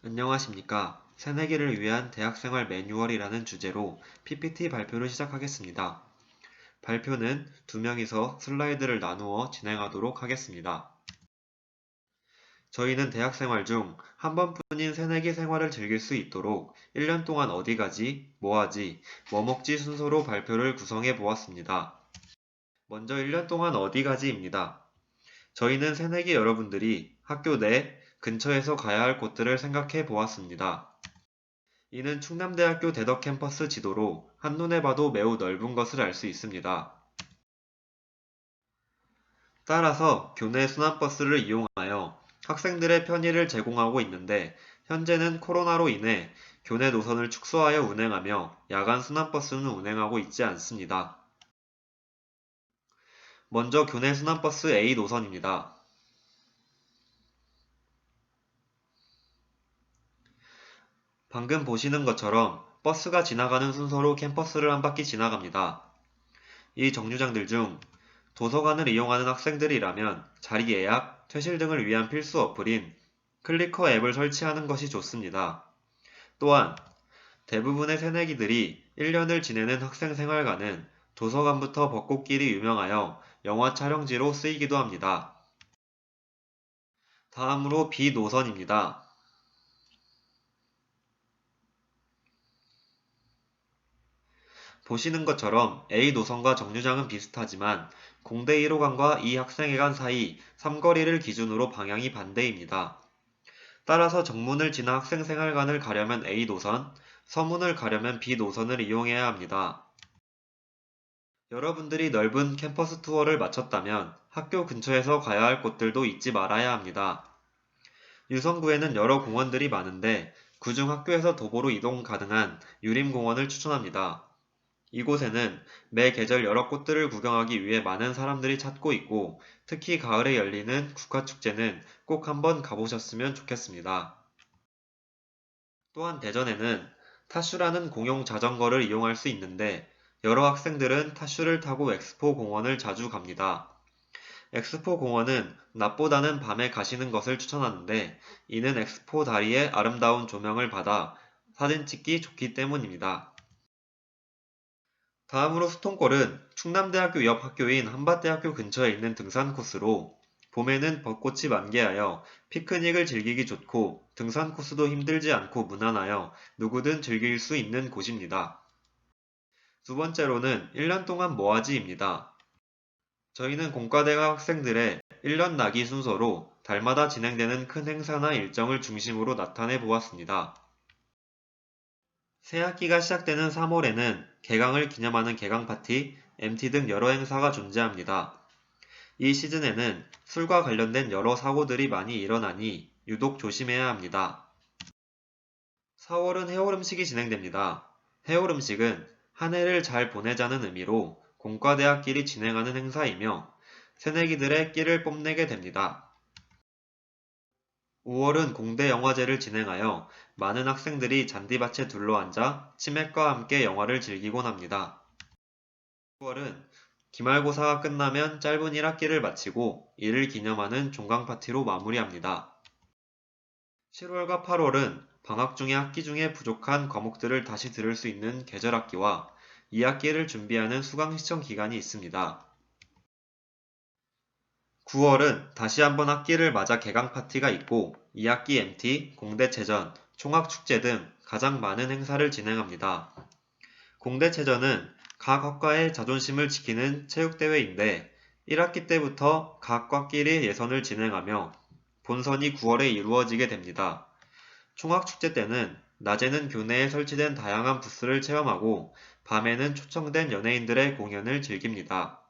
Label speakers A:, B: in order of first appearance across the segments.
A: 안녕하십니까. 새내기를 위한 대학생활 매뉴얼이라는 주제로 PPT 발표를 시작하겠습니다. 발표는 두 명이서 슬라이드를 나누어 진행하도록 하겠습니다. 저희는 대학생활 중 한 번뿐인 새내기 생활을 즐길 수 있도록 1년 동안 어디 가지, 뭐 하지, 뭐 먹지 순서로 발표를 구성해 보았습니다. 먼저 1년 동안 어디 가지입니다. 저희는 새내기 여러분들이 학교 내 근처에서 가야 할 곳들을 생각해 보았습니다. 이는 충남대학교 대덕 캠퍼스 지도로 한눈에 봐도 매우 넓은 것을 알 수 있습니다. 따라서 교내 순환버스를 이용하여 학생들의 편의를 제공하고 있는데 현재는 코로나로 인해 교내 노선을 축소하여 운행하며 야간 순환버스는 운행하고 있지 않습니다. 먼저 교내 순환버스 A 노선입니다. 방금 보시는 것처럼 버스가 지나가는 순서로 캠퍼스를 한 바퀴 지나갑니다. 이 정류장들 중 도서관을 이용하는 학생들이라면 자리 예약, 퇴실 등을 위한 필수 어플인 클리커 앱을 설치하는 것이 좋습니다. 또한 대부분의 새내기들이 1년을 지내는 학생 생활관은 도서관부터 벚꽃길이 유명하여 영화 촬영지로 쓰이기도 합니다. 다음으로 B 노선입니다. 보시는 것처럼 A 노선과 정류장은 비슷하지만 공대 1호관과 이 학생회관 사이 삼거리를 기준으로 방향이 반대입니다. 따라서 정문을 지나 학생생활관을 가려면 A 노선, 서문을 가려면 B 노선을 이용해야 합니다. 여러분들이 넓은 캠퍼스 투어를 마쳤다면 학교 근처에서 가야 할 곳들도 잊지 말아야 합니다. 유성구에는 여러 공원들이 많은데 그중 학교에서 도보로 이동 가능한 유림공원을 추천합니다. 이곳에는 매 계절 여러 꽃들을 구경하기 위해 많은 사람들이 찾고 있고 특히 가을에 열리는 국화축제는 꼭 한번 가보셨으면 좋겠습니다. 또한 대전에는 타슈라는 공용 자전거를 이용할 수 있는데 여러 학생들은 타슈를 타고 엑스포 공원을 자주 갑니다. 엑스포 공원은 낮보다는 밤에 가시는 것을 추천하는데 이는 엑스포 다리의 아름다운 조명을 받아 사진 찍기 좋기 때문입니다. 다음으로 스톤골은 충남대학교 옆 학교인 한밭대학교 근처에 있는 등산 코스로 봄에는 벚꽃이 만개하여 피크닉을 즐기기 좋고 등산 코스도 힘들지 않고 무난하여 누구든 즐길 수 있는 곳입니다. 두 번째로는 1년 동안 뭐하지입니다. 저희는 공과대학 학생들의 1년 나기 순서로 달마다 진행되는 큰 행사나 일정을 중심으로 나타내 보았습니다. 새학기가 시작되는 3월에는 개강을 기념하는 개강파티, MT 등 여러 행사가 존재합니다. 이 시즌에는 술과 관련된 여러 사고들이 많이 일어나니 유독 조심해야 합니다. 4월은 해올음식이 진행됩니다. 해올음식은 한 해를 잘 보내자는 의미로 공과대학끼리 진행하는 행사이며 새내기들의 끼를 뽐내게 됩니다. 5월은 공대 영화제를 진행하여 많은 학생들이 잔디밭에 둘러앉아 치맥과 함께 영화를 즐기곤 합니다. 6월은 기말고사가 끝나면 짧은 1학기를 마치고 이를 기념하는 종강파티로 마무리합니다. 7월과 8월은 방학 중에 학기 중에 부족한 과목들을 다시 들을 수 있는 계절학기와 2학기를 준비하는 수강시청 기간이 있습니다. 9월은 다시 한번 학기를 맞아 개강 파티가 있고 2학기 MT, 공대체전, 총학축제 등 가장 많은 행사를 진행합니다. 공대체전은 각 학과의 자존심을 지키는 체육대회인데 1학기 때부터 각 과끼리 예선을 진행하며 본선이 9월에 이루어지게 됩니다. 총학축제 때는 낮에는 교내에 설치된 다양한 부스를 체험하고 밤에는 초청된 연예인들의 공연을 즐깁니다.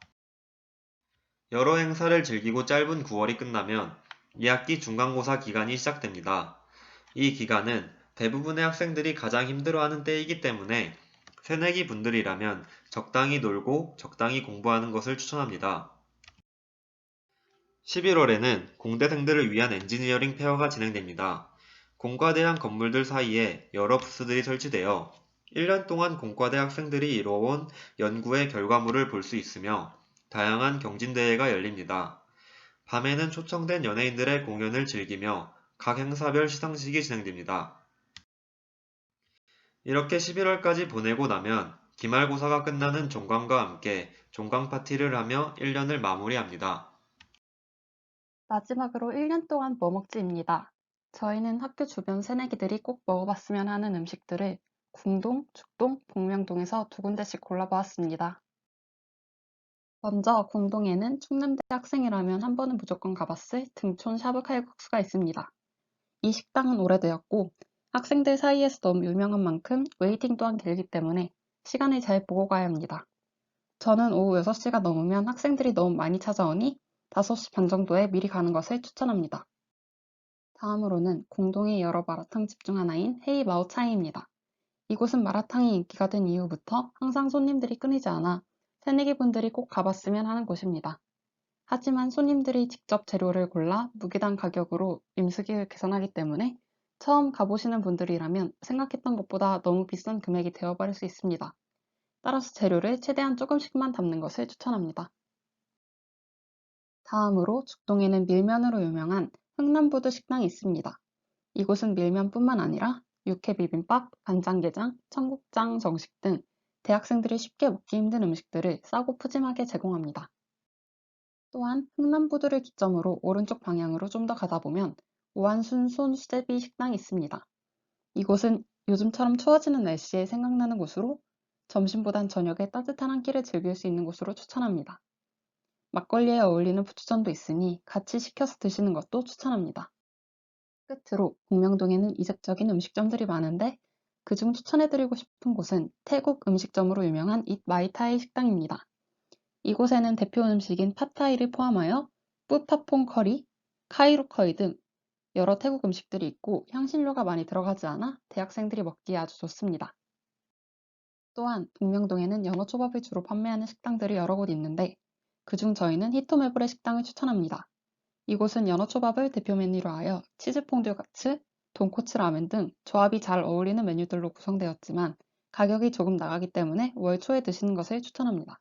A: 여러 행사를 즐기고 짧은 9월이 끝나면 2학기 중간고사 기간이 시작됩니다. 이 기간은 대부분의 학생들이 가장 힘들어하는 때이기 때문에 새내기 분들이라면 적당히 놀고 적당히 공부하는 것을 추천합니다. 11월에는 공대생들을 위한 엔지니어링 페어가 진행됩니다. 공과대학 건물들 사이에 여러 부스들이 설치되어 1년 동안 공과대 학생들이 이뤄온 연구의 결과물을 볼 수 있으며 다양한 경진대회가 열립니다. 밤에는 초청된 연예인들의 공연을 즐기며 각 행사별 시상식이 진행됩니다. 이렇게 11월까지 보내고 나면 기말고사가 끝나는 종강과 함께 종강 파티를 하며 1년을 마무리합니다.
B: 마지막으로 1년 동안 뭐 먹지입니다. 저희는 학교 주변 새내기들이 꼭 먹어봤으면 하는 음식들을 궁동, 죽동, 복명동에서 두 군데씩 골라보았습니다. 먼저 궁동에는 충남대 학생이라면 한 번은 무조건 가봤을 등촌 샤브 칼국수가 있습니다. 이 식당은 오래되었고 학생들 사이에서 너무 유명한 만큼 웨이팅 또한 길기 때문에 시간을 잘 보고 가야 합니다. 저는 오후 6시가 넘으면 학생들이 너무 많이 찾아오니 5시 반 정도에 미리 가는 것을 추천합니다. 다음으로는 공동의 여러 마라탕집 중 하나인 헤이 마오차이입니다. 이곳은 마라탕이 인기가 된 이후부터 항상 손님들이 끊이지 않아 새내기분들이 꼭 가봤으면 하는 곳입니다. 하지만 손님들이 직접 재료를 골라 무게당 가격으로 임수기를 계산하기 때문에 처음 가보시는 분들이라면 생각했던 것보다 너무 비싼 금액이 되어버릴 수 있습니다. 따라서 재료를 최대한 조금씩만 담는 것을 추천합니다. 다음으로 죽동에는 밀면으로 유명한 흥남부두 식당이 있습니다. 이곳은 밀면뿐만 아니라 육회비빔밥, 간장게장, 청국장 정식 등 대학생들이 쉽게 먹기 힘든 음식들을 싸고 푸짐하게 제공합니다. 또한 흥남부두를 기점으로 오른쪽 방향으로 좀 더 가다 보면 오한순 손수제비 식당이 있습니다. 이곳은 요즘처럼 추워지는 날씨에 생각나는 곳으로 점심보단 저녁에 따뜻한 한 끼를 즐길 수 있는 곳으로 추천합니다. 막걸리에 어울리는 부추전도 있으니 같이 시켜서 드시는 것도 추천합니다. 끝으로 복명동에는 이색적인 음식점들이 많은데 그중 추천해드리고 싶은 곳은 태국 음식점으로 유명한 잇 마이타이 식당입니다. 이곳에는 대표 음식인 팟타이를 포함하여 뿌파퐁 커리, 카이루 커리 등 여러 태국 음식들이 있고 향신료가 많이 들어가지 않아 대학생들이 먹기에 아주 좋습니다. 또한 복명동에는 연어초밥을 주로 판매하는 식당들이 여러 곳 있는데 그중 저희는 히토메블의 식당을 추천합니다. 이곳은 연어초밥을 대표 메뉴로 하여 치즈퐁듀 돈코츠 라멘 등 조합이 잘 어울리는 메뉴들로 구성되었지만 가격이 조금 나가기 때문에 월 초에 드시는 것을 추천합니다.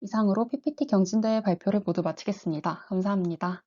B: 이상으로 PPT 경진대회 발표를 모두 마치겠습니다. 감사합니다.